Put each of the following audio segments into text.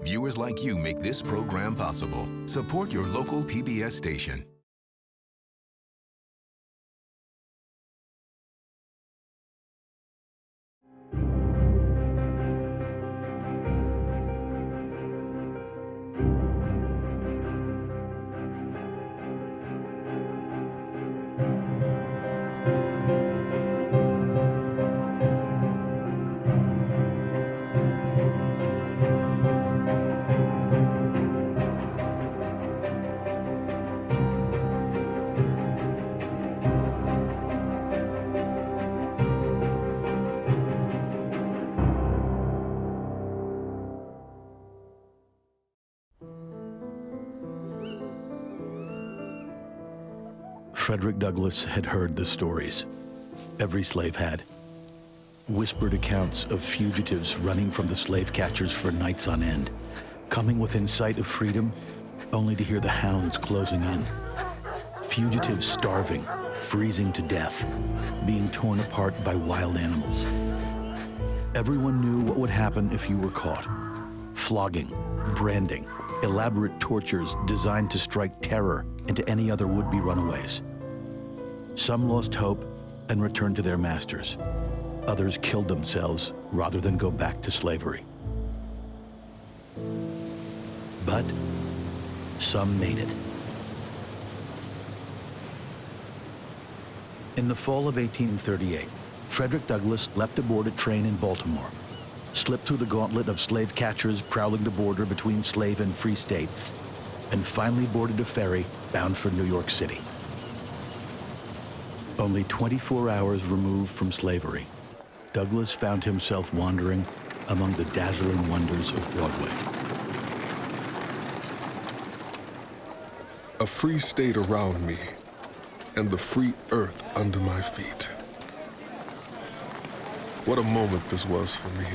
Viewers like you make this program possible. Support your local PBS station. Frederick Douglass had heard the stories. Every slave had. Whispered accounts of fugitives running from the slave catchers for nights on end, coming within sight of freedom, only to hear the hounds closing in. Fugitives starving, freezing to death, being torn apart by wild animals. Everyone knew what would happen if you were caught. Flogging, branding, elaborate tortures designed to strike terror into any other would-be runaways. Some lost hope and returned to their masters. Others killed themselves rather than go back to slavery. But some made it. In the fall of 1838, Frederick Douglass leapt aboard a train in Baltimore, slipped through the gauntlet of slave catchers prowling the border between slave and free states, and finally boarded a ferry bound for New York City. Only 24 hours removed from slavery, Douglass found himself wandering among the dazzling wonders of Broadway. A free state around me, and the free earth under my feet. What a moment this was for me.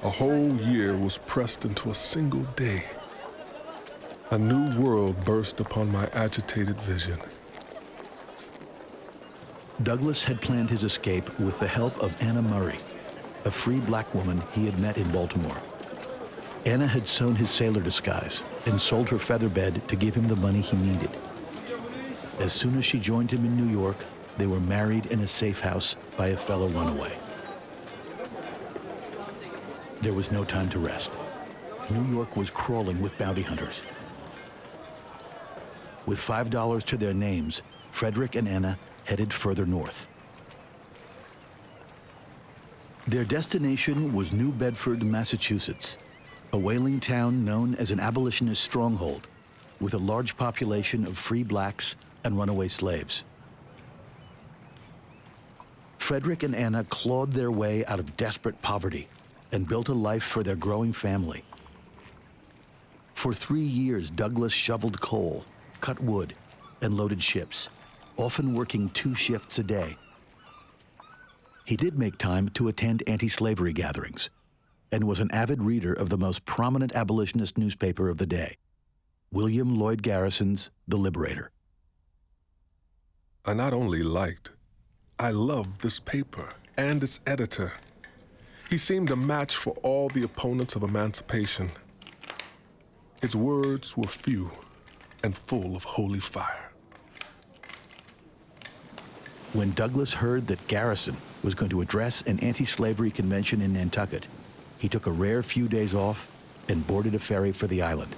A whole year was pressed into a single day. A new world burst upon my agitated vision. Douglass had planned his escape with the help of Anna Murray, a free black woman he had met in Baltimore. Anna had sewn his sailor disguise and sold her feather bed to give him the money he needed. As soon as she joined him in New York, they were married in a safe house by a fellow runaway. There was no time to rest. New York was crawling with bounty hunters. With $5 to their names, Frederick and Anna headed further north. Their destination was New Bedford, Massachusetts, a whaling town known as an abolitionist stronghold, with a large population of free blacks and runaway slaves. Frederick and Anna clawed their way out of desperate poverty and built a life for their growing family. For 3 years, Douglass shoveled coal, cut wood, and loaded ships, often working 2 shifts a day. He did make time to attend anti-slavery gatherings and was an avid reader of the most prominent abolitionist newspaper of the day, William Lloyd Garrison's The Liberator. I not only liked, I loved this paper and its editor. He seemed a match for all the opponents of emancipation. Its words were few and full of holy fire. When Douglass heard that Garrison was going to address an anti-slavery convention in Nantucket, he took a rare few days off and boarded a ferry for the island.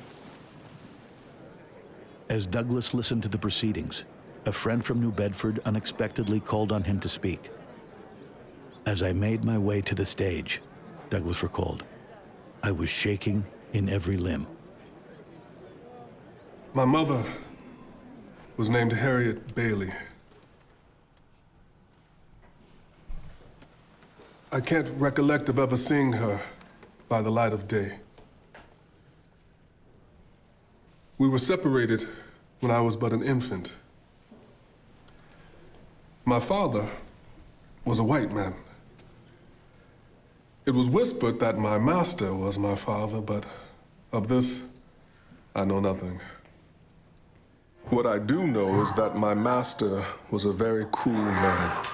As Douglass listened to the proceedings, a friend from New Bedford unexpectedly called on him to speak. As I made my way to the stage, Douglass recalled, I was shaking in every limb. My mother was named Harriet Bailey. I can't recollect of ever seeing her by the light of day. We were separated when I was but an infant. My father was a white man. It was whispered that my master was my father, but of this, I know nothing. What I do know is that my master was a very cruel man.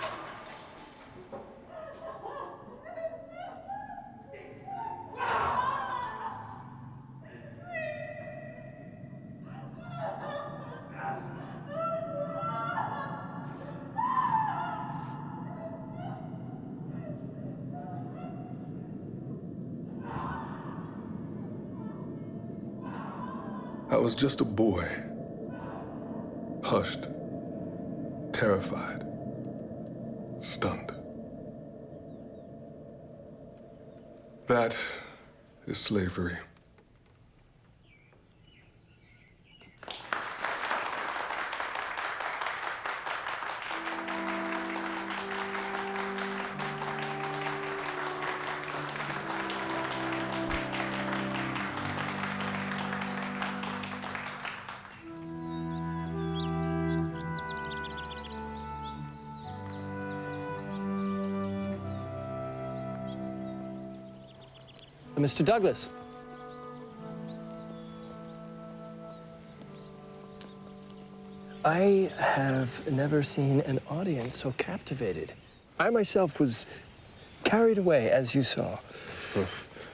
I was just a boy, hushed, terrified, stunned. That is slavery. Mr. Douglas. I have never seen an audience so captivated. I myself was carried away, as you saw.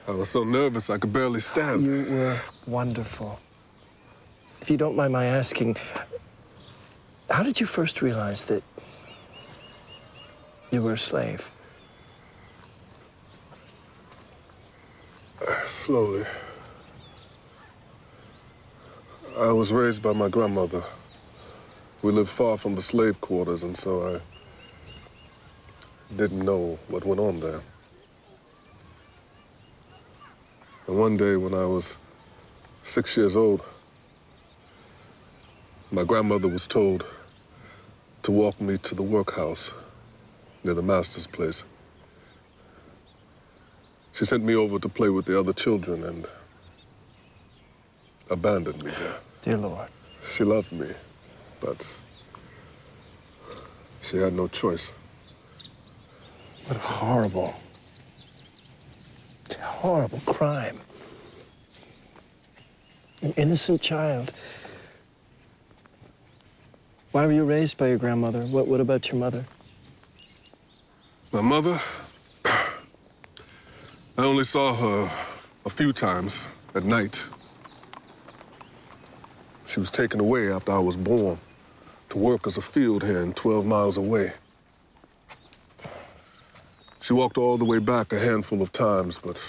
I was so nervous I could barely stand. You were wonderful. If you don't mind my asking, how did you first realize that you were a slave? Slowly. I was raised by my grandmother. We lived far from the slave quarters, and so I didn't know what went on there. And one day when I was 6 years old, my grandmother was told to walk me to the workhouse near the master's place. She sent me over to play with the other children and abandoned me there. Dear Lord. She loved me, but she had no choice. What a horrible crime. An innocent child. Why were you raised by your grandmother? What about your mother? My mother, I only saw her a few times at night. She was taken away after I was born to work as a field hand 12 miles away. She walked all the way back a handful of times, but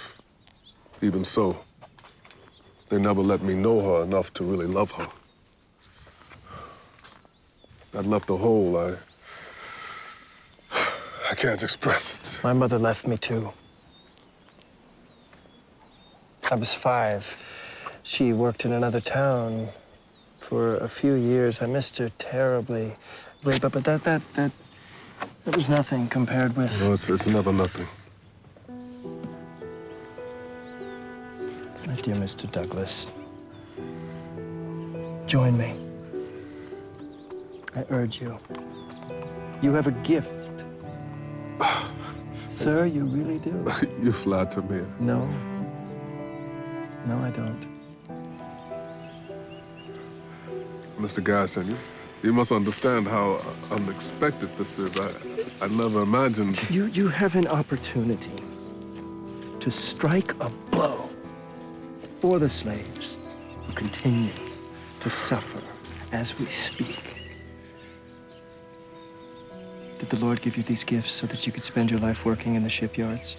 even so, they never let me know her enough to really love her. That left a hole I can't express it. My mother left me too. I was 5. She worked in another town for a few years. I missed her terribly. But that was nothing compared with... No, it's never nothing. My dear Mr. Douglas, join me. I urge you. You have a gift. Sir, you really do. You flatter me. No. No, I don't. Mr. Garrison, you must understand how unexpected this is. I never imagined... You have an opportunity to strike a blow for the slaves who continue to suffer as we speak. Did the Lord give you these gifts so that you could spend your life working in the shipyards?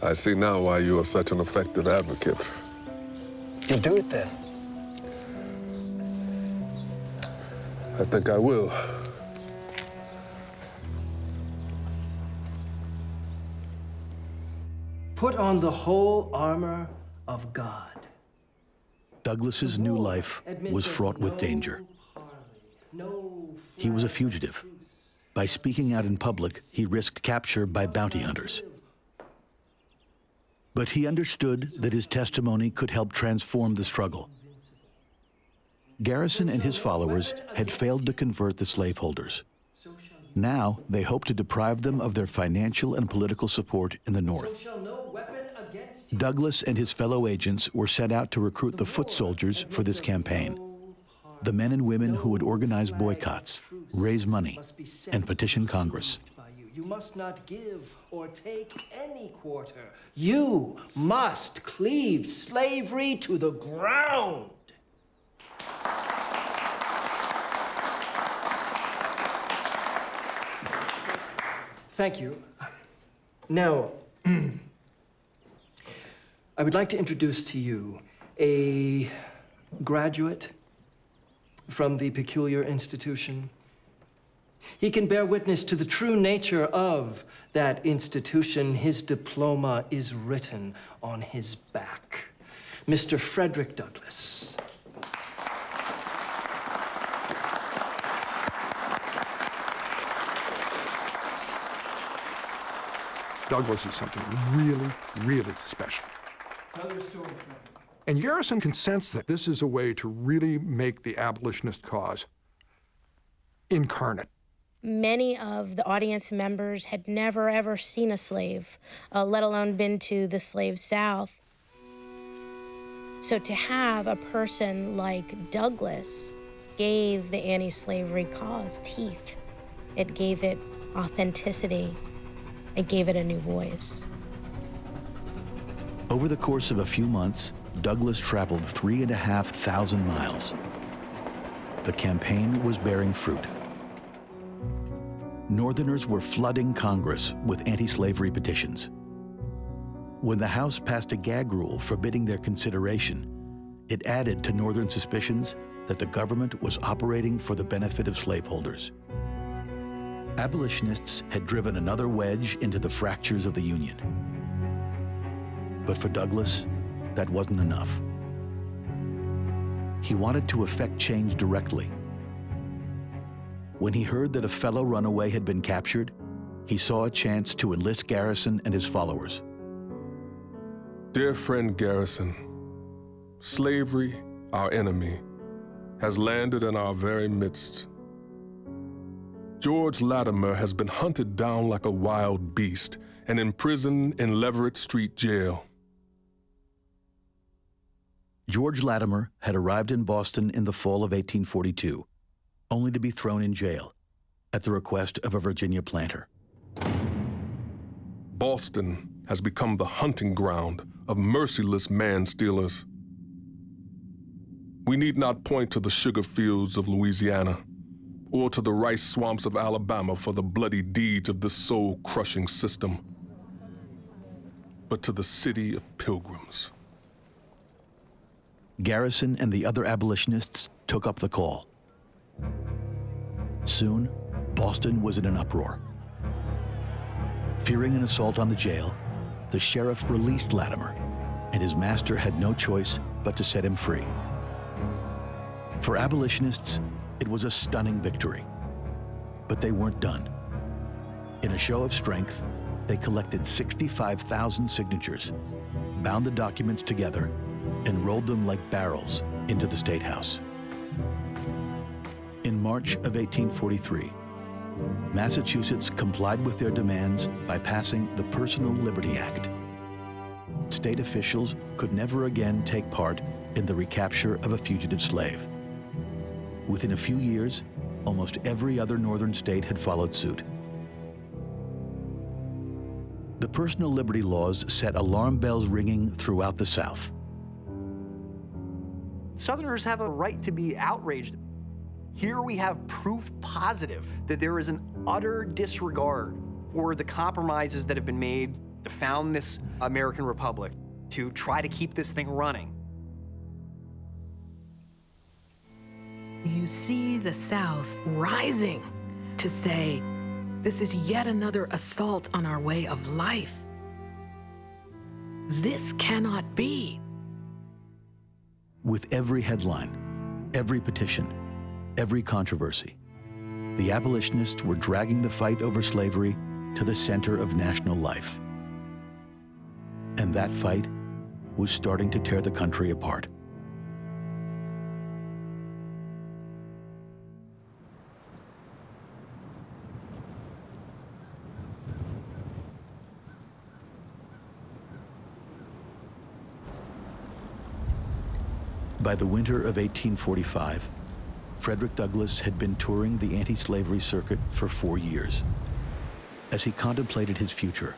I see now why you are such an effective advocate. You do it then. I think I will. Put on the whole armor of God. Douglas's new life was fraught with danger. He was a fugitive. By speaking out in public, he risked capture by bounty hunters. But he understood that his testimony could help transform the struggle. Garrison and his followers had failed to convert the slaveholders. Now, they hoped to deprive them of their financial and political support in the North. Douglas and his fellow agents were sent out to recruit the foot soldiers for this campaign, the men and women who would organize boycotts, raise money, and petition Congress. You must not give or take any quarter. You must cleave slavery to the ground. Thank you. Now, I would like to introduce to you a graduate from the peculiar institution. He can bear witness to the true nature of that institution. His diploma is written on his back. Mr. Frederick Douglass. Douglass is something really, really special. Tell your story, Frederick. And Garrison can sense that this is a way to really make the abolitionist cause incarnate. Many of the audience members had never, ever seen a slave, let alone been to the slave South. So to have a person like Douglass gave the anti-slavery cause teeth. It gave it authenticity. It gave it a new voice. Over the course of a few months, Douglass traveled 3,500 miles. The campaign was bearing fruit. Northerners were flooding Congress with anti-slavery petitions. When the House passed a gag rule forbidding their consideration, it added to Northern suspicions that the government was operating for the benefit of slaveholders. Abolitionists had driven another wedge into the fractures of the Union. But for Douglass, that wasn't enough. He wanted to effect change directly. When he heard that a fellow runaway had been captured, he saw a chance to enlist Garrison and his followers. Dear friend Garrison, slavery, our enemy, has landed in our very midst. George Latimer has been hunted down like a wild beast and imprisoned in Leverett Street Jail. George Latimer had arrived in Boston in the fall of 1842, only to be thrown in jail at the request of a Virginia planter. Boston has become the hunting ground of merciless man-stealers. We need not point to the sugar fields of Louisiana or to the rice swamps of Alabama for the bloody deeds of this soul-crushing system, but to the city of pilgrims. Garrison and the other abolitionists took up the call. Soon, Boston was in an uproar. Fearing an assault on the jail, the sheriff released Latimer, and his master had no choice but to set him free. For abolitionists, it was a stunning victory. But they weren't done. In a show of strength, they collected 65,000 signatures, bound the documents together, and rolled them like barrels into the State House. In March of 1843, Massachusetts complied with their demands by passing the Personal Liberty Act. State officials could never again take part in the recapture of a fugitive slave. Within a few years, almost every other northern state had followed suit. The personal liberty laws set alarm bells ringing throughout the South. Southerners have a right to be outraged. Here we have proof positive that there is an utter disregard for the compromises that have been made to found this American Republic, to try to keep this thing running. You see the South rising to say, this is yet another assault on our way of life. This cannot be. With every headline, every petition, every controversy, the abolitionists were dragging the fight over slavery to the center of national life. And that fight was starting to tear the country apart. By the winter of 1845, Frederick Douglass had been touring the anti-slavery circuit for 4 years. As he contemplated his future,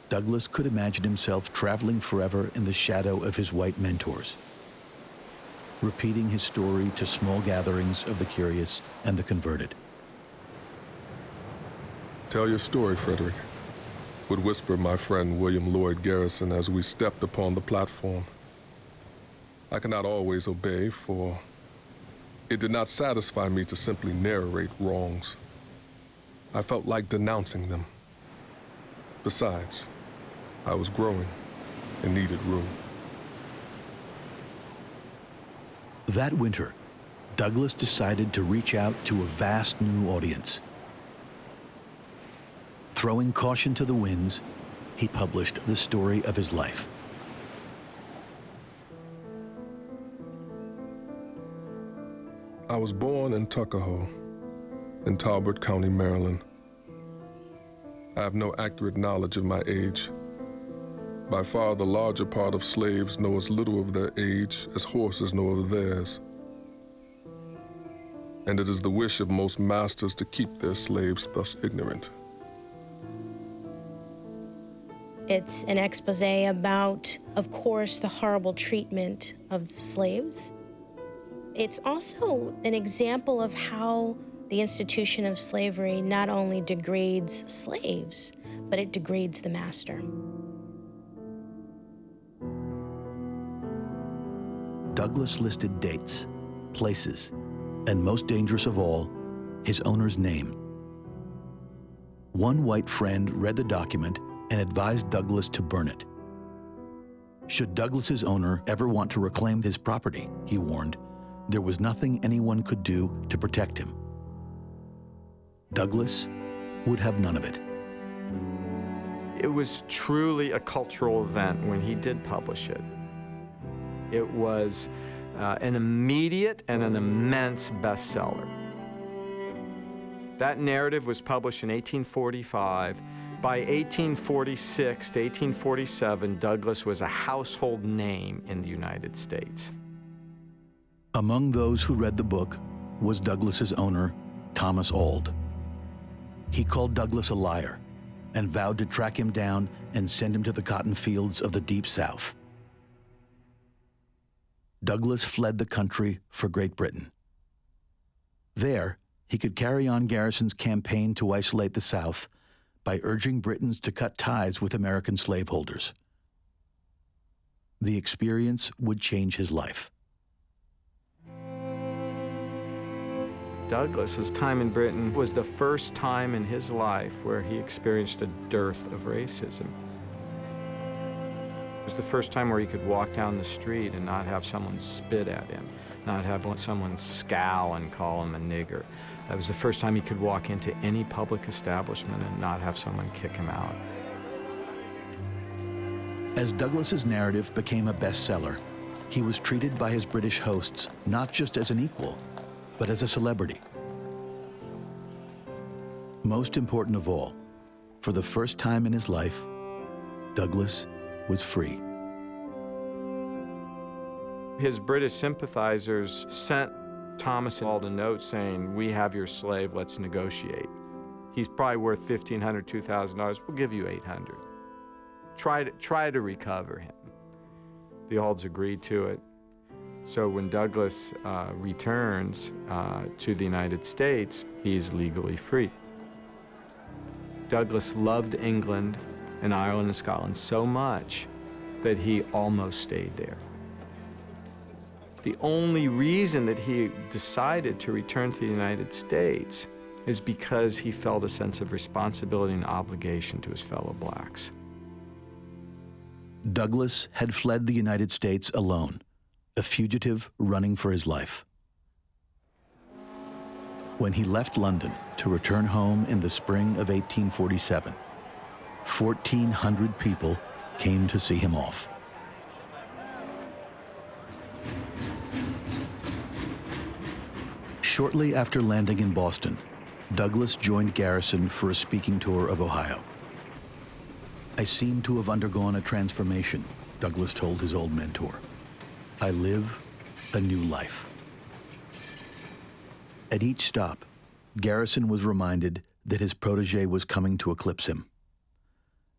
Douglass could imagine himself traveling forever in the shadow of his white mentors, repeating his story to small gatherings of the curious and the converted. Tell your story, Frederick, would whisper my friend William Lloyd Garrison as we stepped upon the platform. I cannot always obey, for it did not satisfy me to simply narrate wrongs. I felt like denouncing them. Besides, I was growing and needed room. That winter, Douglas decided to reach out to a vast new audience. Throwing caution to the winds, he published the story of his life. I was born in Tuckahoe, in Talbot County, Maryland. I have no accurate knowledge of my age. By far, the larger part of slaves know as little of their age as horses know of theirs. And it is the wish of most masters to keep their slaves thus ignorant. It's an expose about, of course, the horrible treatment of slaves. It's also an example of how the institution of slavery not only degrades slaves, but it degrades the master. Douglas listed dates, places, and most dangerous of all, his owner's name. One white friend read the document and advised Douglas to burn it. Should Douglas's owner ever want to reclaim his property, he warned, there was nothing anyone could do to protect him. Douglas would have none of it. It was truly a cultural event when he did publish it. It was an immediate and an immense bestseller. That narrative was published in 1845. By 1846 to 1847, Douglas was a household name in the United States. Among those who read the book was Douglas's owner, Thomas Auld. He called Douglas a liar and vowed to track him down and send him to the cotton fields of the Deep South. Douglas fled the country for Great Britain. There, he could carry on Garrison's campaign to isolate the South by urging Britons to cut ties with American slaveholders. The experience would change his life. Douglas's time in Britain was the first time in his life where he experienced a dearth of racism. It was the first time where he could walk down the street and not have someone spit at him, not have someone scowl and call him a nigger. That was the first time he could walk into any public establishment and not have someone kick him out. As Douglas's narrative became a bestseller, he was treated by his British hosts not just as an equal, but as a celebrity. Most important of all, for the first time in his life, Douglas was free. His British sympathizers sent Thomas Auld a note saying, "We have your slave, let's negotiate. He's probably worth $1,500, $2,000, we'll give you $800. Try to recover him." The Aulds agreed to it. So when Douglas returns to the United States, he's legally free. Douglas loved England and Ireland and Scotland so much that he almost stayed there. The only reason that he decided to return to the United States is because he felt a sense of responsibility and obligation to his fellow blacks. Douglas had fled the United States alone, a fugitive running for his life. When he left London to return home in the spring of 1847, 1,400 people came to see him off. Shortly after landing in Boston, Douglas joined Garrison for a speaking tour of Ohio. "I seem to have undergone a transformation," Douglas told his old mentor. "I live a new life." At each stop, Garrison was reminded that his protege was coming to eclipse him.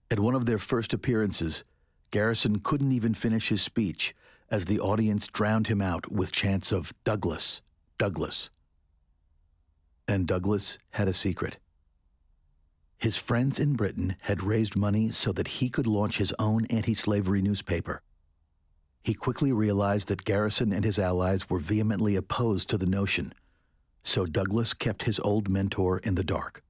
At one of their first appearances, Garrison couldn't even finish his speech as the audience drowned him out with chants of "Douglas, Douglas." And Douglas had a secret. His friends in Britain had raised money so that he could launch his own anti-slavery newspaper. He quickly realized that Garrison and his allies were vehemently opposed to the notion, so Douglas kept his old mentor in the dark.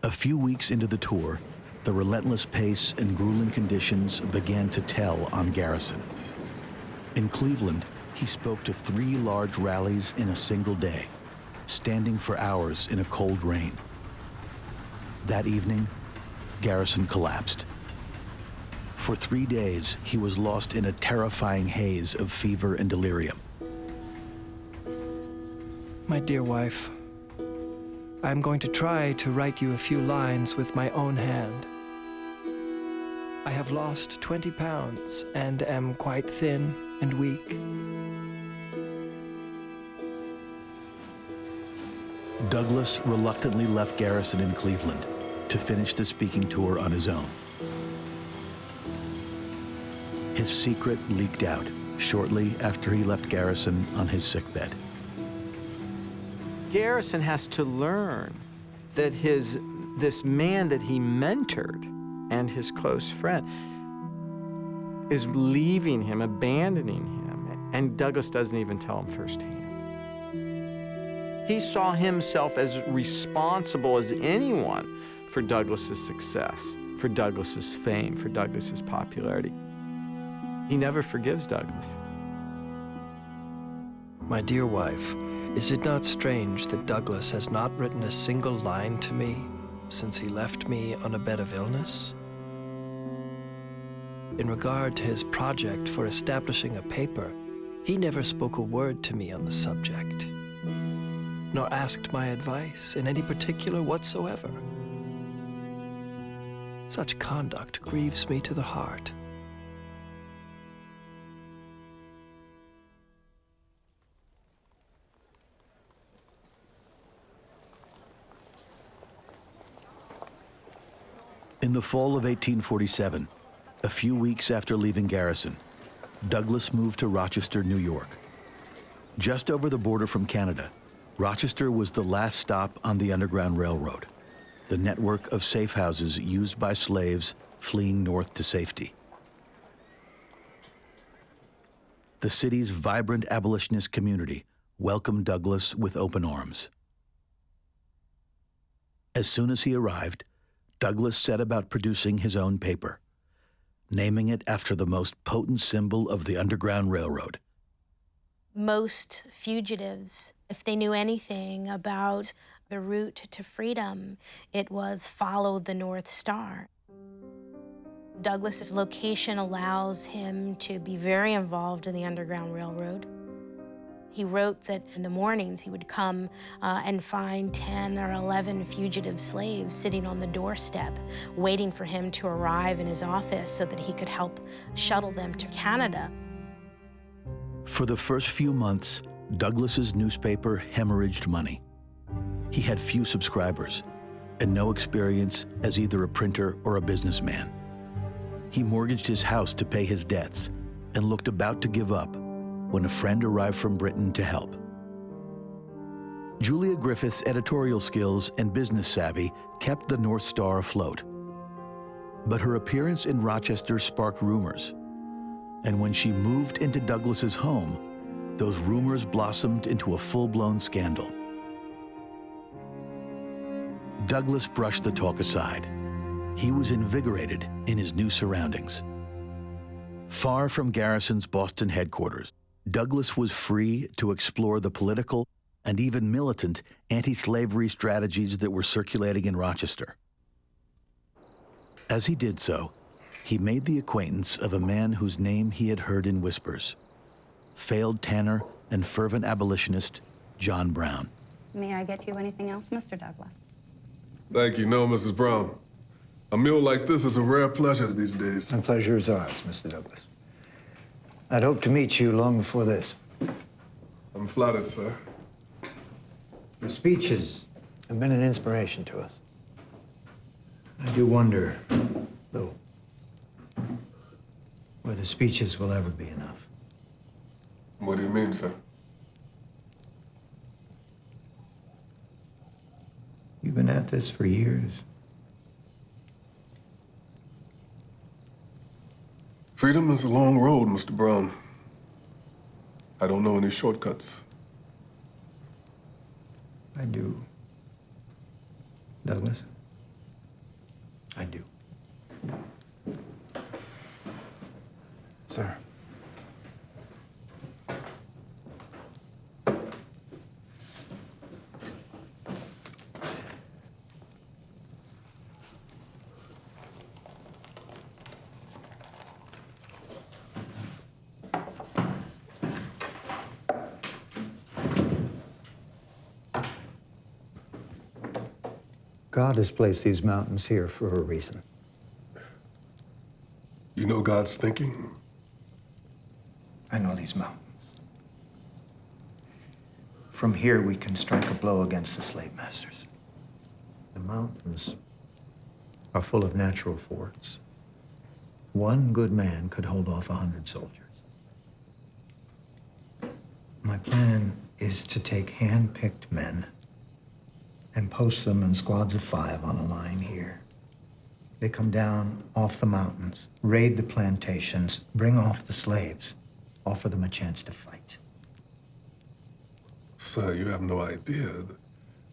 A few weeks into the tour, the relentless pace and grueling conditions began to tell on Garrison. In Cleveland, he spoke to 3 large rallies in a single day, standing for hours in a cold rain. That evening, Garrison collapsed. For 3 days, he was lost in a terrifying haze of fever and delirium. My dear wife, I'm going to try to write you a few lines with my own hand. I have lost 20 pounds and am quite thin and weak. Douglas reluctantly left Garrison in Cleveland to finish the speaking tour on his own. His secret leaked out shortly after he left Garrison on his sickbed. Garrison has to learn that this man that he mentored and his close friend is leaving him, abandoning him, and Douglas doesn't even tell him firsthand. He saw himself as responsible as anyone for Douglas's success, for Douglas's fame, for Douglas's popularity. He never forgives Douglas. My dear wife, is it not strange that Douglas has not written a single line to me since he left me on a bed of illness? In regard to his project for establishing a paper, he never spoke a word to me on the subject, nor asked my advice in any particular whatsoever. Such conduct grieves me to the heart. In the fall of 1847, a few weeks after leaving Garrison, Douglas moved to Rochester, New York. Just over the border from Canada, Rochester was the last stop on the Underground Railroad, the network of safe houses used by slaves fleeing north to safety. The city's vibrant abolitionist community welcomed Douglas with open arms. As soon as he arrived, Douglas set about producing his own paper, naming it after the most potent symbol of the Underground Railroad. Most fugitives, if they knew anything about the route to freedom, it was follow the North Star. Douglas's location allows him to be very involved in the Underground Railroad. He wrote that in the mornings he would come and find 10 or 11 fugitive slaves sitting on the doorstep, waiting for him to arrive in his office so that he could help shuttle them to Canada. For the first few months, Douglas's newspaper hemorrhaged money. He had few subscribers and no experience as either a printer or a businessman. He mortgaged his house to pay his debts and looked about to give up when a friend arrived from Britain to help. Julia Griffith's editorial skills and business savvy kept the North Star afloat. But her appearance in Rochester sparked rumors, and when she moved into Douglas's home, those rumors blossomed into a full-blown scandal. Douglas brushed the talk aside. He was invigorated in his new surroundings. Far from Garrison's Boston headquarters, Douglas was free to explore the political and even militant anti-slavery strategies that were circulating in Rochester. As he did so, he made the acquaintance of a man whose name he had heard in whispers, failed tanner and fervent abolitionist John Brown. May I get you anything else, Mr. Douglas? Thank you. No, Mrs. Brown. A meal like this is a rare pleasure these days. The pleasure is ours, Mr. Douglas. I'd hoped to meet you long before this. I'm flattered, sir. Your speeches have been an inspiration to us. I do wonder, though, whether speeches will ever be enough. What do you mean, sir? You've been at this for years. Freedom is a long road, Mr. Brown. I don't know any shortcuts. I do. Douglas? I do. Sir. God has placed these mountains here for a reason. You know God's thinking? I know these mountains. From here, we can strike a blow against the slave masters. The mountains are full of natural forts. One good man could hold off 100 soldiers. My plan is to take hand-picked men and post them in squads of 5 on a line here. They come down off the mountains, raid the plantations, bring off the slaves, offer them a chance to fight. Sir, you have no idea.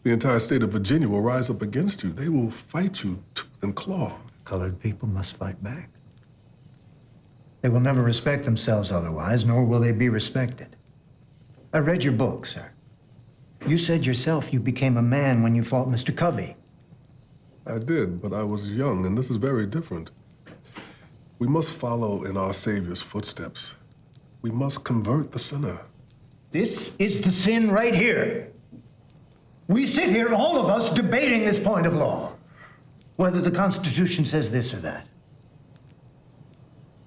The entire state of Virginia will rise up against you. They will fight you tooth and claw. Colored people must fight back. They will never respect themselves otherwise, nor will they be respected. I read your book, sir. You said yourself you became a man when you fought Mr. Covey. I did, but I was young, and this is very different. We must follow in our Savior's footsteps. We must convert the sinner. This is the sin right here. We sit here, all of us, debating this point of law, whether the Constitution says this or that.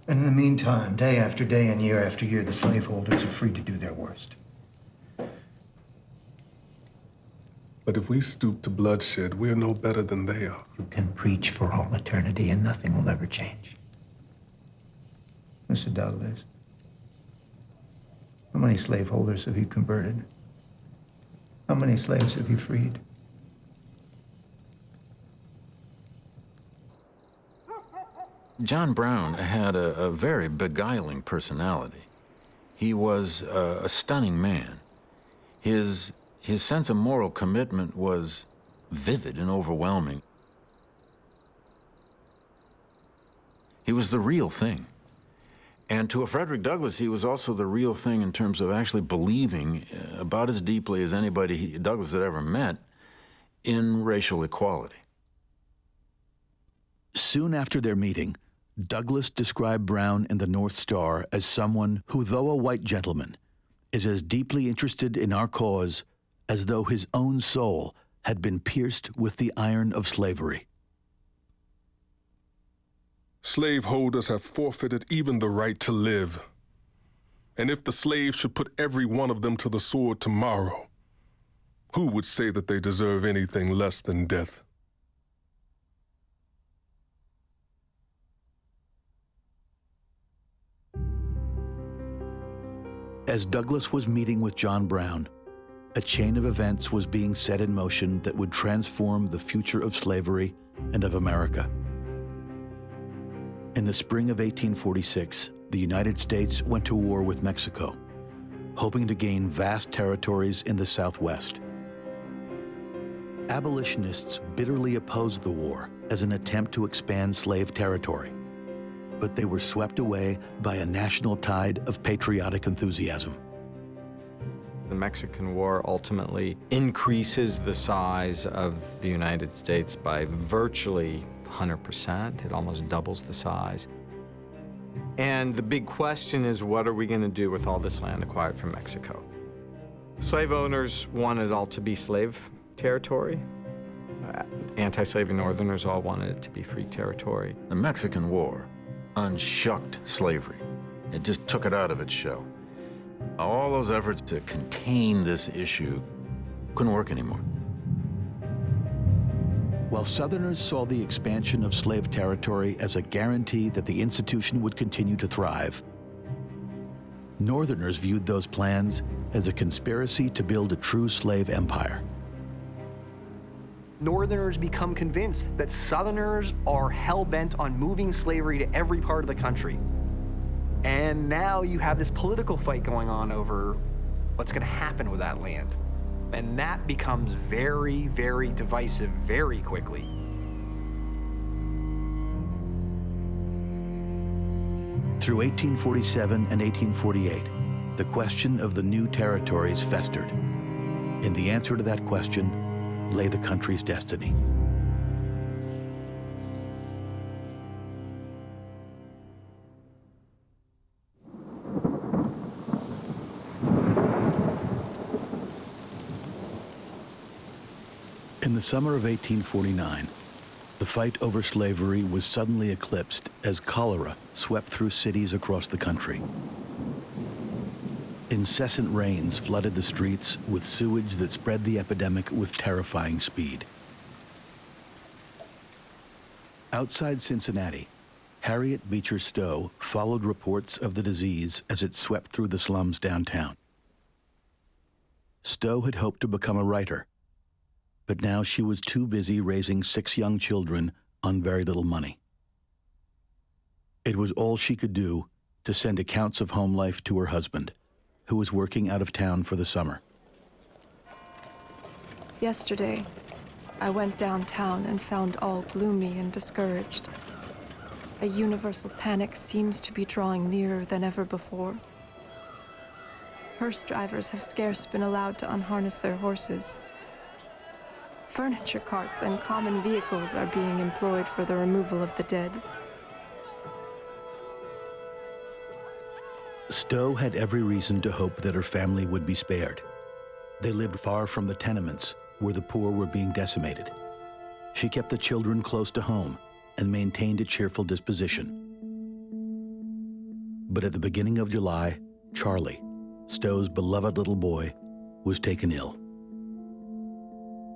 And in the meantime, day after day and year after year, the slaveholders are free to do their worst. But if we stoop to bloodshed, we are no better than they are. You can preach for all eternity and nothing will ever change. Mr. Douglas, how many slaveholders have you converted? How many slaves have you freed? John Brown had a very beguiling personality. He was a stunning man. His sense of moral commitment was vivid and overwhelming. He was the real thing. And to a Frederick Douglass, he was also the real thing in terms of actually believing about as deeply as anybody Douglass had ever met in racial equality. Soon after their meeting, Douglass described Brown in the North Star as someone who, though a white gentleman, is as deeply interested in our cause as though his own soul had been pierced with the iron of slavery. Slaveholders have forfeited even the right to live. And if the slaves should put every one of them to the sword tomorrow, who would say that they deserve anything less than death? As Douglass was meeting with John Brown, a chain of events was being set in motion that would transform the future of slavery and of America. In the spring of 1846, the United States went to war with Mexico, hoping to gain vast territories in the Southwest. Abolitionists bitterly opposed the war as an attempt to expand slave territory, but they were swept away by a national tide of patriotic enthusiasm. The Mexican War ultimately increases the size of the United States by virtually 100%. It almost doubles the size. And the big question is, what are we going to do with all this land acquired from Mexico? Slave owners wanted it all to be slave territory. Anti-slavery Northerners all wanted it to be free territory. The Mexican War unshucked slavery. It just took it out of its shell. All those efforts to contain this issue couldn't work anymore. While Southerners saw the expansion of slave territory as a guarantee that the institution would continue to thrive, Northerners viewed those plans as a conspiracy to build a true slave empire. Northerners become convinced that Southerners are hell-bent on moving slavery to every part of the country. And now you have this political fight going on over what's going to happen with that land. And that becomes very, very divisive very quickly. Through 1847 and 1848, the question of the new territories festered. In the answer to that question lay the country's destiny. In the summer of 1849, the fight over slavery was suddenly eclipsed as cholera swept through cities across the country. Incessant rains flooded the streets with sewage that spread the epidemic with terrifying speed. Outside Cincinnati, Harriet Beecher Stowe followed reports of the disease as it swept through the slums downtown. Stowe had hoped to become a writer, but now she was too busy raising 6 young children on very little money. It was all she could do to send accounts of home life to her husband, who was working out of town for the summer. Yesterday, I went downtown and found all gloomy and discouraged. A universal panic seems to be drawing nearer than ever before. Hearse drivers have scarce been allowed to unharness their horses. Furniture carts and common vehicles are being employed for the removal of the dead. Stowe had every reason to hope that her family would be spared. They lived far from the tenements where the poor were being decimated. She kept the children close to home and maintained a cheerful disposition. But at the beginning of July, Charlie, Stowe's beloved little boy, was taken ill.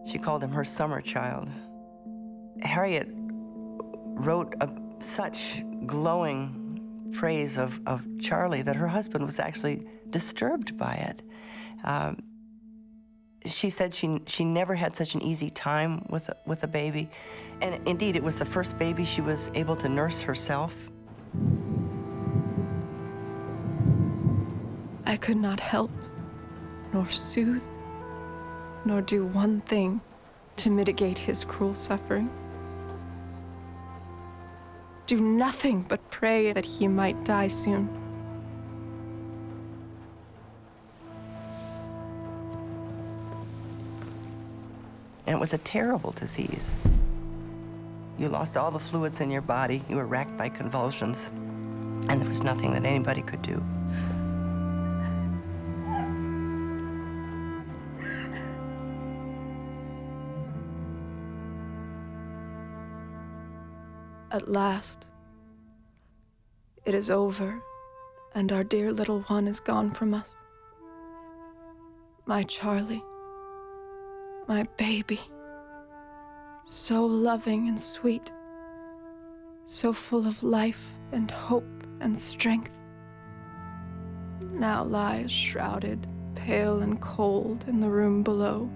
She called him her summer child. Harriet wrote such glowing praise of Charlie that her husband was actually disturbed by it. She said she never had such an easy time with a baby. And indeed, it was the first baby she was able to nurse herself. I could not help, nor soothe, nor do one thing to mitigate his cruel suffering. Do nothing but pray that he might die soon. And it was a terrible disease. You lost all the fluids in your body, you were racked by convulsions, and there was nothing that anybody could do. At last, it is over, and our dear little one is gone from us. My Charlie, my baby, so loving and sweet, so full of life and hope and strength, now lies shrouded, pale and cold in the room below.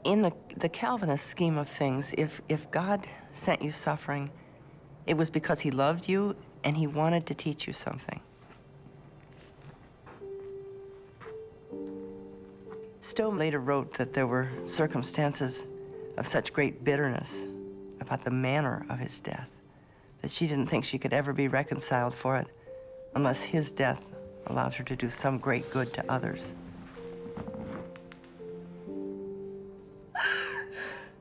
In the Calvinist scheme of things, if God sent you suffering, it was because he loved you and he wanted to teach you something. Stowe later wrote that there were circumstances of such great bitterness about the manner of his death that she didn't think she could ever be reconciled for it unless his death allowed her to do some great good to others.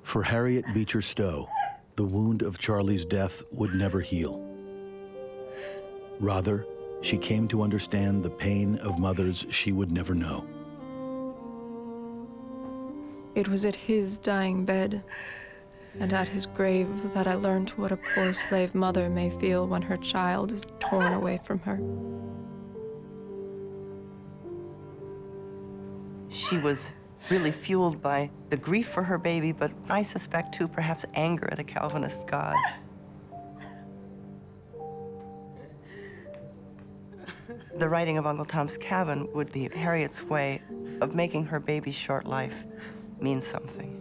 For Harriet Beecher Stowe, the wound of Charlie's death would never heal. Rather, she came to understand the pain of mothers she would never know. It was at his dying bed and at his grave that I learned what a poor slave mother may feel when her child is torn away from her. She was really fueled by the grief for her baby, but I suspect too, perhaps anger at a Calvinist God. The writing of Uncle Tom's Cabin would be Harriet's way of making her baby's short life mean something.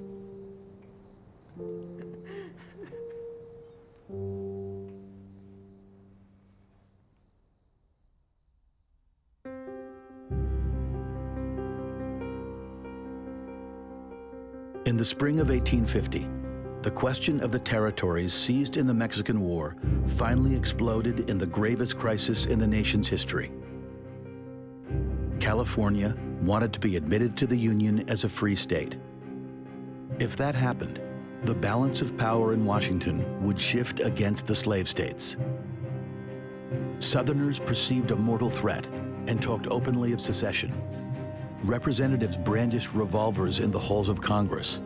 In the spring of 1850, the question of the territories seized in the Mexican War finally exploded in the gravest crisis in the nation's history. California wanted to be admitted to the Union as a free state. If that happened, the balance of power in Washington would shift against the slave states. Southerners perceived a mortal threat and talked openly of secession. Representatives brandished revolvers in the halls of Congress,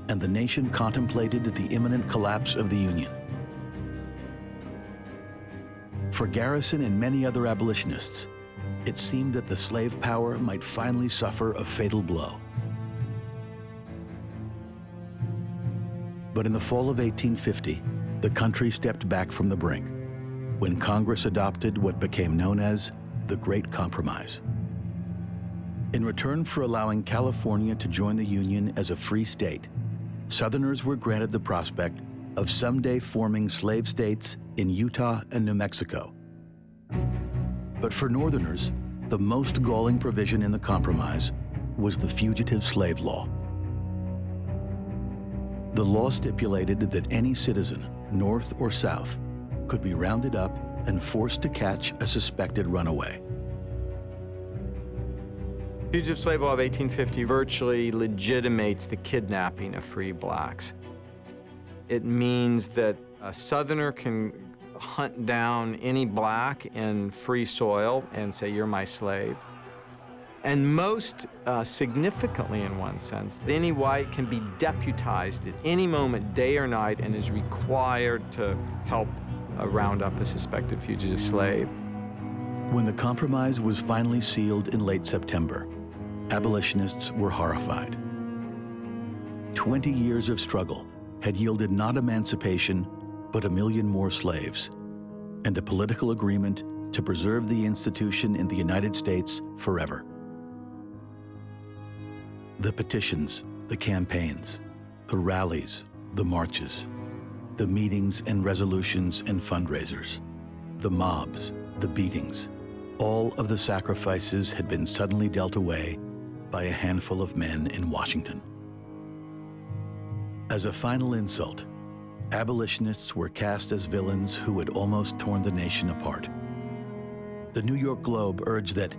and the nation contemplated the imminent collapse of the Union. For Garrison and many other abolitionists, it seemed that the slave power might finally suffer a fatal blow. But in the fall of 1850, the country stepped back from the brink when Congress adopted what became known as the Great Compromise. In return for allowing California to join the Union as a free state, Southerners were granted the prospect of someday forming slave states in Utah and New Mexico. But for Northerners, the most galling provision in the compromise was the Fugitive Slave Law. The law stipulated that any citizen, North or South, could be rounded up and forced to catch a suspected runaway. Fugitive Slave Law of 1850 virtually legitimates the kidnapping of free blacks. It means that a Southerner can hunt down any black in free soil and say, "You're my slave." And most significantly, in one sense, any white can be deputized at any moment, day or night, and is required to help round up a suspected fugitive slave. When the compromise was finally sealed in late September, abolitionists were horrified. 20 years of struggle had yielded not emancipation, but 1 million more slaves, and a political agreement to preserve the institution in the United States forever. The petitions, the campaigns, the rallies, the marches, the meetings and resolutions and fundraisers, the mobs, the beatings, all of the sacrifices had been suddenly dealt away by a handful of men in Washington. As a final insult, abolitionists were cast as villains who had almost torn the nation apart. The New York Globe urged that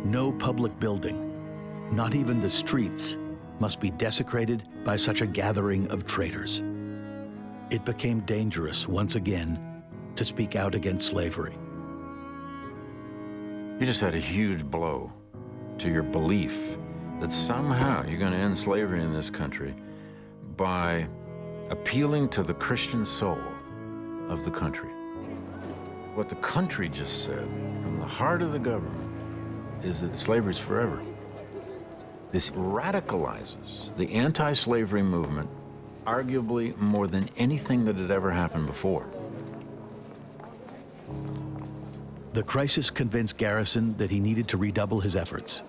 no public building, not even the streets, must be desecrated by such a gathering of traitors. It became dangerous once again to speak out against slavery. You just had a huge blow to your belief that somehow you're going to end slavery in this country by appealing to the Christian soul of the country. What the country just said from the heart of the government is that slavery's forever. This radicalizes the anti-slavery movement arguably more than anything that had ever happened before. The crisis convinced Garrison that he needed to redouble his efforts.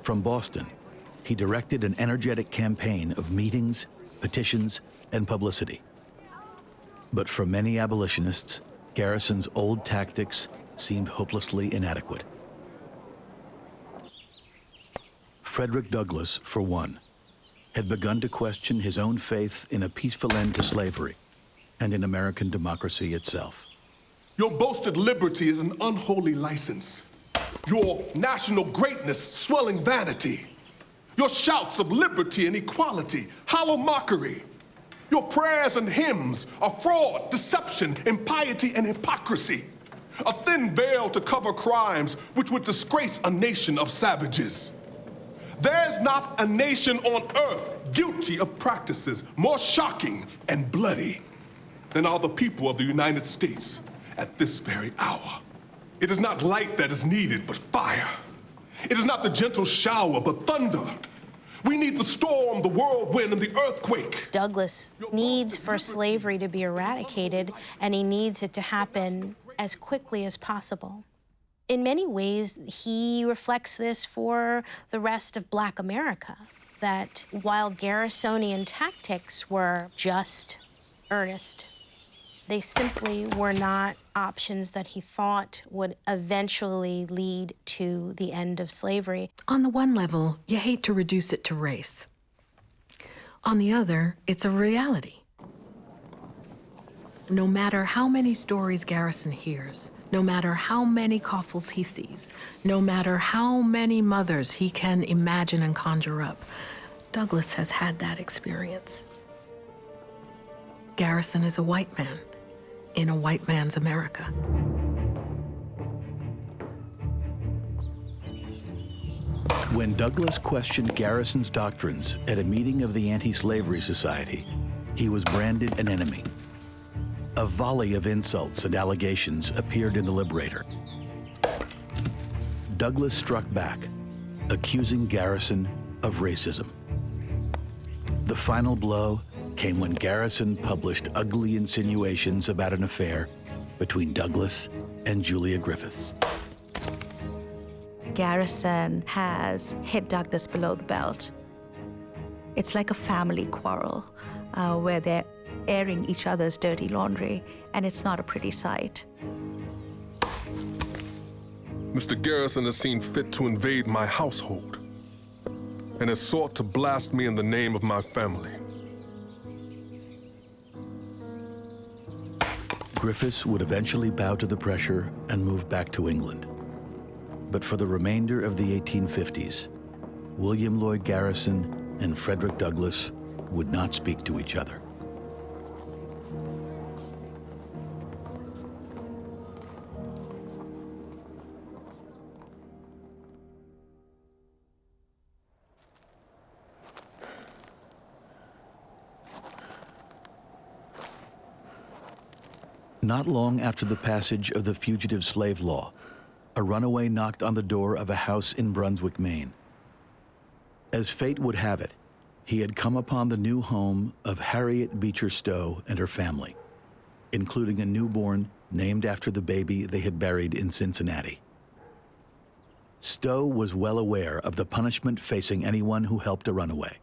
From Boston, he directed an energetic campaign of meetings, petitions, and publicity. But for many abolitionists, Garrison's old tactics seemed hopelessly inadequate. Frederick Douglass, for one, had begun to question his own faith in a peaceful end to slavery and in American democracy itself. Your boasted liberty is an unholy license. Your national greatness, swelling vanity. Your shouts of liberty and equality, hollow mockery. Your prayers and hymns are fraud, deception, impiety, and hypocrisy. A thin veil to cover crimes which would disgrace a nation of savages. There's not a nation on earth guilty of practices more shocking and bloody than are the people of the United States at this very hour. It is not light that is needed, but fire. It is not the gentle shower, but thunder. We need the storm, the whirlwind, and the earthquake. Douglass needs for slavery to be eradicated, and he needs it to happen as quickly as possible. In many ways, he reflects this for the rest of Black America, that while Garrisonian tactics were just, earnest, they simply were not options that he thought would eventually lead to the end of slavery. On the one level, you hate to reduce it to race. On the other, it's a reality. No matter how many stories Garrison hears, no matter how many coffles he sees, no matter how many mothers he can imagine and conjure up, Douglass has had that experience. Garrison is a white man in a white man's America. When Douglass questioned Garrison's doctrines at a meeting of the Anti-Slavery Society, he was branded an enemy. A volley of insults and allegations appeared in the Liberator. Douglass struck back, accusing Garrison of racism. The final blow came when Garrison published ugly insinuations about an affair between Douglass and Julia Griffiths. Garrison has hit Douglass below the belt. It's like a family quarrel where they're airing each other's dirty laundry, and it's not a pretty sight. Mr. Garrison has seen fit to invade my household and has sought to blast me in the name of my family. Griffiths would eventually bow to the pressure and move back to England. But for the remainder of the 1850s, William Lloyd Garrison and Frederick Douglass would not speak to each other. Not long after the passage of the Fugitive Slave Law, a runaway knocked on the door of a house in Brunswick, Maine. As fate would have it, he had come upon the new home of Harriet Beecher Stowe and her family, including a newborn named after the baby they had buried in Cincinnati. Stowe was well aware of the punishment facing anyone who helped a runaway,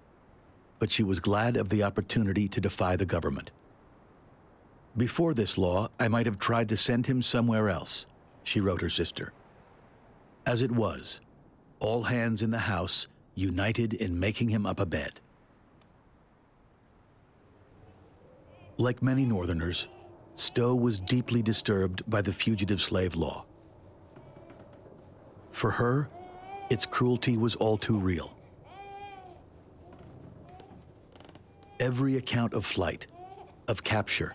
but she was glad of the opportunity to defy the government. "Before this law, I might have tried to send him somewhere else," she wrote her sister. As it was, all hands in the house united in making him up a bed. Like many Northerners, Stowe was deeply disturbed by the Fugitive Slave Law. For her, its cruelty was all too real. Every account of flight, of capture,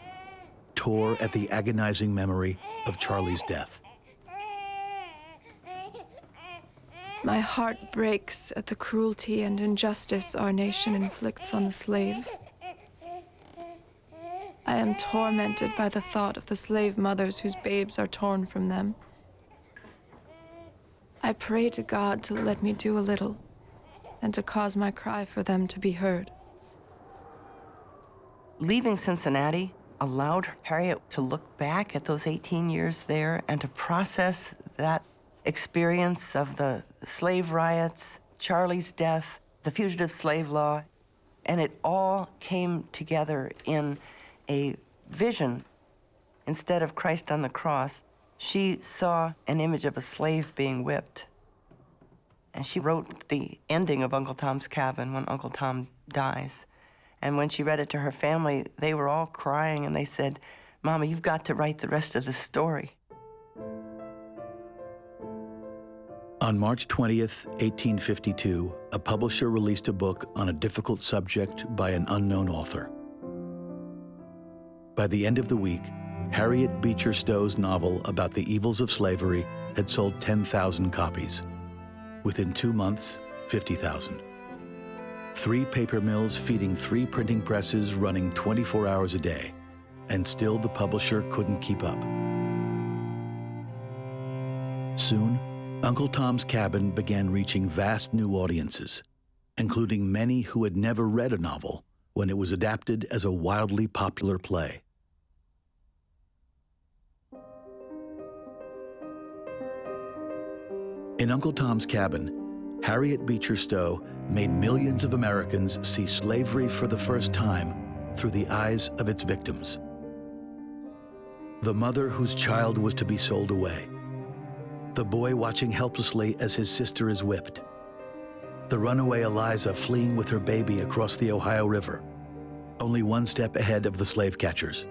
tore at the agonizing memory of Charlie's death. My heart breaks at the cruelty and injustice our nation inflicts on the slave. I am tormented by the thought of the slave mothers whose babes are torn from them. I pray to God to let me do a little and to cause my cry for them to be heard. Leaving Cincinnati allowed Harriet to look back at those 18 years there and to process that experience of the slave riots, Charlie's death, the Fugitive Slave Law, and it all came together in a vision. Instead of Christ on the cross, she saw an image of a slave being whipped. And she wrote the ending of Uncle Tom's Cabin when Uncle Tom dies. And when she read it to her family, they were all crying and they said, "Mama, you've got to write the rest of the story." On March 20th, 1852, a publisher released a book on a difficult subject by an unknown author. By the end of the week, Harriet Beecher Stowe's novel about the evils of slavery had sold 10,000 copies. Within 2 months, 50,000. 3 paper mills feeding 3 printing presses running 24 hours a day, and still the publisher couldn't keep up. Soon, Uncle Tom's Cabin began reaching vast new audiences, including many who had never read a novel when it was adapted as a wildly popular play. In Uncle Tom's Cabin, Harriet Beecher Stowe made millions of Americans see slavery for the first time through the eyes of its victims. The mother whose child was to be sold away. The boy watching helplessly as his sister is whipped. The runaway Eliza fleeing with her baby across the Ohio River, only one step ahead of the slave catchers.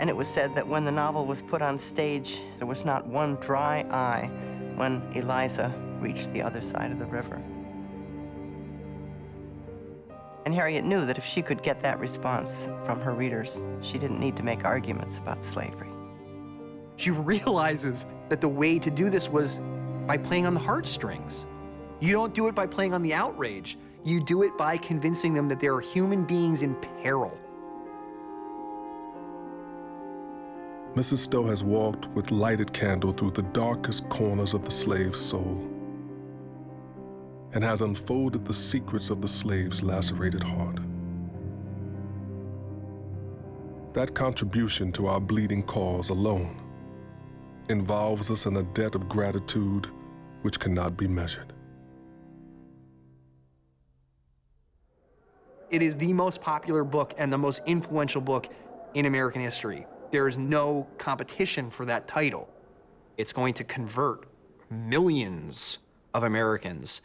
And it was said that when the novel was put on stage, there was not one dry eye when Eliza reached the other side of the river. And Harriet knew that if she could get that response from her readers, she didn't need to make arguments about slavery. She realizes that the way to do this was by playing on the heartstrings. You don't do it by playing on the outrage. You do it by convincing them that there are human beings in peril. Mrs. Stowe has walked with lighted candle through the darkest corners of the slave's soul and has unfolded the secrets of the slave's lacerated heart. That contribution to our bleeding cause alone involves us in a debt of gratitude which cannot be measured. It is the most popular book and the most influential book in American history. There is no competition for that title. It's going to convert millions of Americans,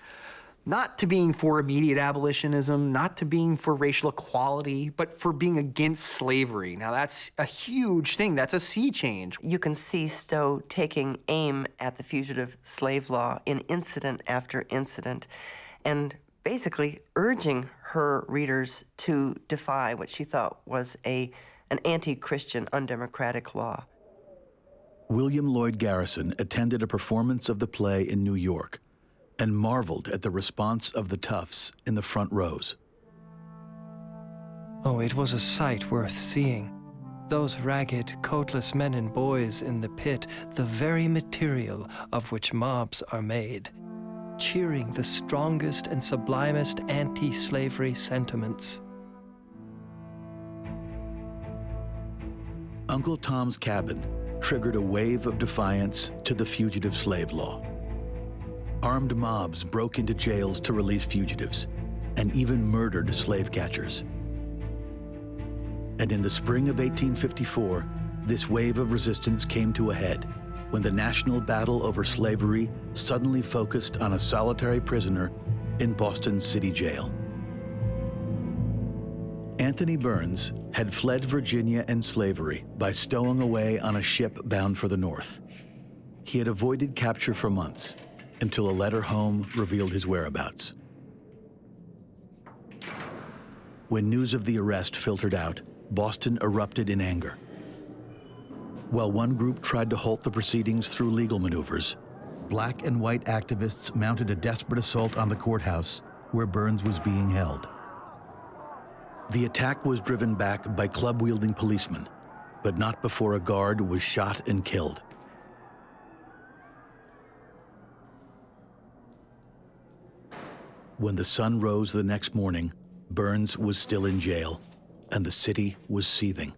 not to being for immediate abolitionism, not to being for racial equality, but for being against slavery. Now that's a huge thing. That's a sea change. You can see Stowe taking aim at the fugitive slave law in incident after incident and basically urging her readers to defy what she thought was an anti-Christian, undemocratic law. William Lloyd Garrison attended a performance of the play in New York and marveled at the response of the toughs in the front rows. Oh, it was a sight worth seeing. Those ragged, coatless men and boys in the pit, the very material of which mobs are made, cheering the strongest and sublimest anti-slavery sentiments. Uncle Tom's Cabin triggered a wave of defiance to the fugitive slave law. Armed mobs broke into jails to release fugitives and even murdered slave catchers. And in the spring of 1854, this wave of resistance came to a head when the national battle over slavery suddenly focused on a solitary prisoner in Boston's city jail. Anthony Burns had fled Virginia and slavery by stowing away on a ship bound for the North. He had avoided capture for months until a letter home revealed his whereabouts. When news of the arrest filtered out, Boston erupted in anger. While one group tried to halt the proceedings through legal maneuvers, black and white activists mounted a desperate assault on the courthouse where Burns was being held. The attack was driven back by club-wielding policemen, but not before a guard was shot and killed. When the sun rose the next morning, Burns was still in jail, and the city was seething.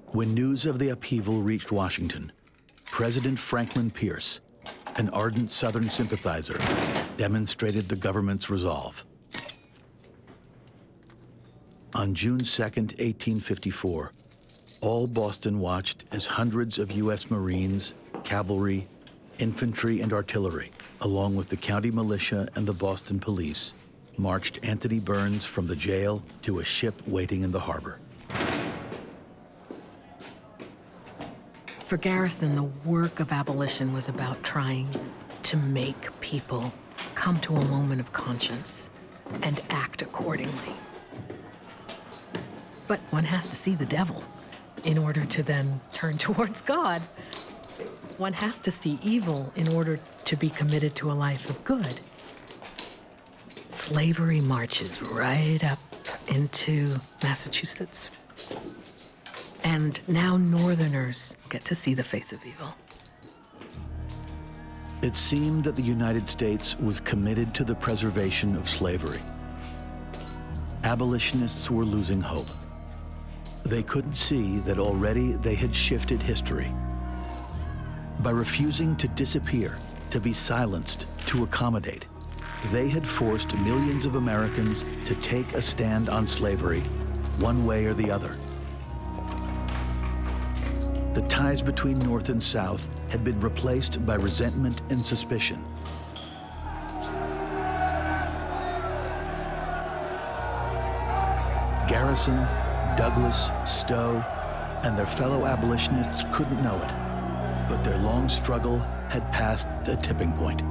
When news of the upheaval reached Washington, President Franklin Pierce, an ardent Southern sympathizer, demonstrated the government's resolve. On June 2, 1854, all Boston watched as hundreds of U.S. Marines, cavalry, infantry, and artillery, along with the county militia and the Boston police, marched Anthony Burns from the jail to a ship waiting in the harbor. For Garrison, the work of abolition was about trying to make people come to a moment of conscience and act accordingly. But one has to see the devil in order to then turn towards God. One has to see evil in order to be committed to a life of good. Slavery marches right up into Massachusetts. And now Northerners get to see the face of evil. It seemed that the United States was committed to the preservation of slavery. Abolitionists were losing hope. They couldn't see that already they had shifted history By refusing to disappear, to be silenced, to accommodate, they had forced millions of Americans to take a stand on slavery, one way or the other. The ties between North and South had been replaced by resentment and suspicion. Garrison, Douglas, Stowe, and their fellow abolitionists couldn't know it, but their long struggle had passed a tipping point.